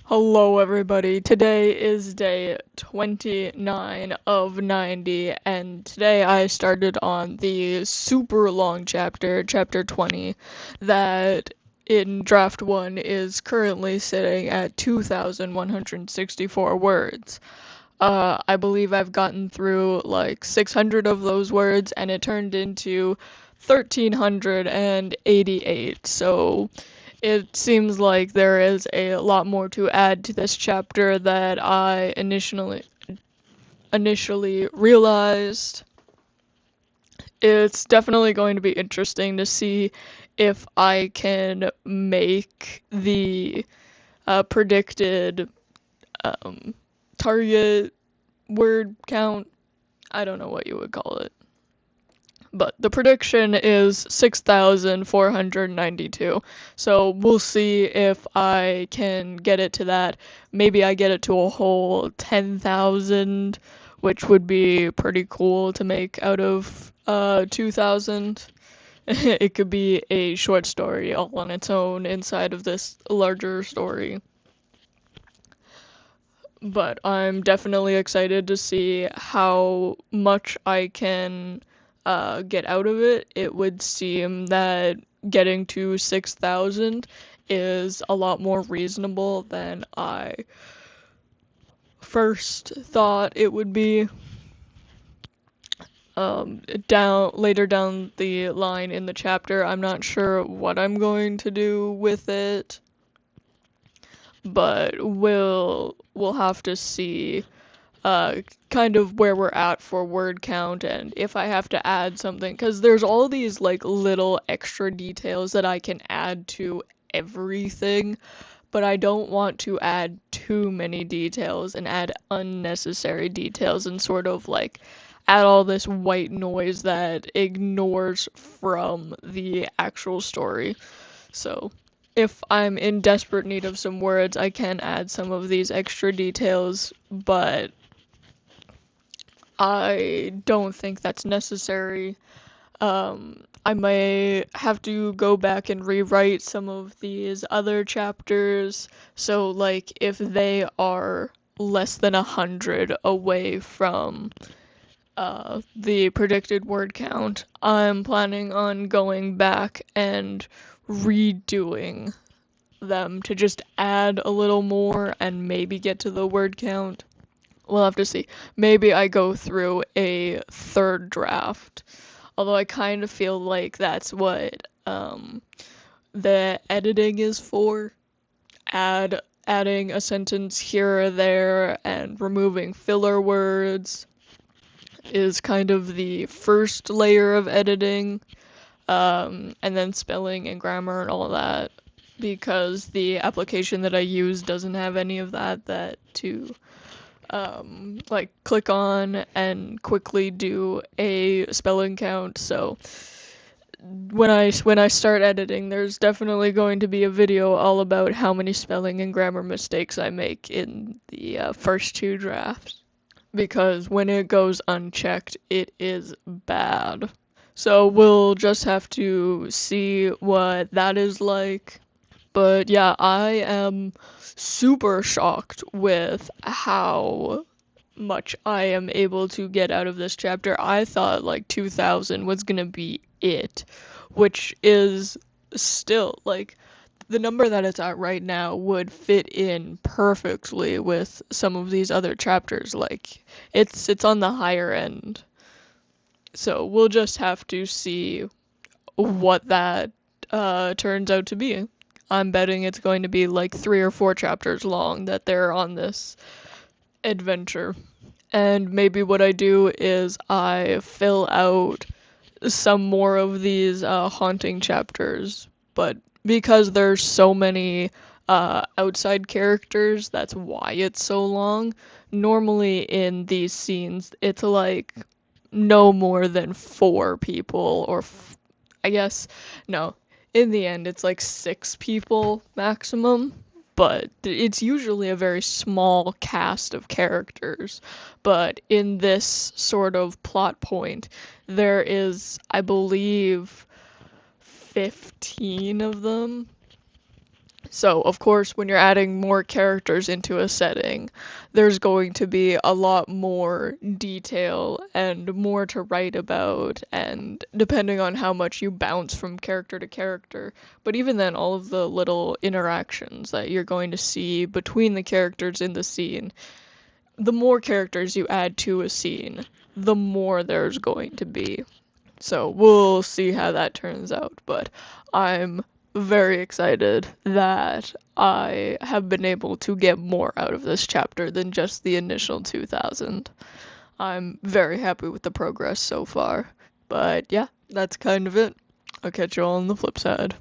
Hello, everybody. Today is day 29 of 90, and today I started on the super long chapter, chapter 20, that in draft 1 is currently sitting at 2,164 words. I believe I've gotten through like 600 of those words, and it turned into 1,388. So it seems like there is a lot more to add to this chapter that I initially realized. It's definitely going to be interesting to see if I can make the predicted um, target word count. I don't know what you would call it. But the prediction is 6,492. So we'll see if I can get it to that. Maybe I get it to a whole 10,000, which would be pretty cool to make out of 2,000. It could be a short story all on its own inside of this larger story. But I'm definitely excited to see how much I can get out of it. It would seem that getting to 6,000 is a lot more reasonable than I first thought it would be. Down later down the line in the chapter, I'm not sure what I'm going to do with it, but we'll have to see uh, kind of where we're at for word count and if I have to add something, because there's all these like little extra details that I can add to everything, but I don't want to add too many details and add unnecessary details and sort of like add all this white noise that ignores from the actual story. So if I'm in desperate need of some words, I can add some of these extra details, but I don't think that's necessary. I may have to go back and rewrite some of these other chapters. So, like, if they are less than 100 away from the predicted word count, I'm planning on going back and redoing them to just add a little more and maybe get to the word count. We'll have to see. Maybe I go through a third draft. Although I kind of feel like that's what the editing is for. Adding a sentence here or there and removing filler words is kind of the first layer of editing. And then spelling and grammar and all that. Because the application that I use doesn't have any of that to like click on and quickly do a spelling count. So when I start editing, there's definitely going to be a video all about how many spelling and grammar mistakes I make in the first two drafts. Because when it goes unchecked, it is bad. So we'll just have to see what that is like. But yeah, I am super shocked with how much I am able to get out of this chapter. I thought like 2000 was gonna be it, which is still like the number that it's at right now would fit in perfectly with some of these other chapters. Like it's on the higher end. So we'll just have to see what that turns out to be. I'm betting it's going to be like 3 or 4 chapters long that they're on this adventure. And maybe what I do is I fill out some more of these haunting chapters, but because there's so many outside characters, that's why it's so long. Normally in these scenes, it's like no more than 4 people, or I guess, no, in the end, it's like 6 people maximum, but it's usually a very small cast of characters. But in this sort of plot point, there is, I believe, 15 of them. So, of course, when you're adding more characters into a setting, there's going to be a lot more detail and more to write about, and depending on how much you bounce from character to character. But even then, all of the little interactions that you're going to see between the characters in the scene, the more characters you add to a scene, the more there's going to be. So we'll see how that turns out, but I'm very excited that I have been able to get more out of this chapter than just the initial 2000. I'm very happy with the progress so far. But yeah, that's kind of it. I'll catch you all on the flip side.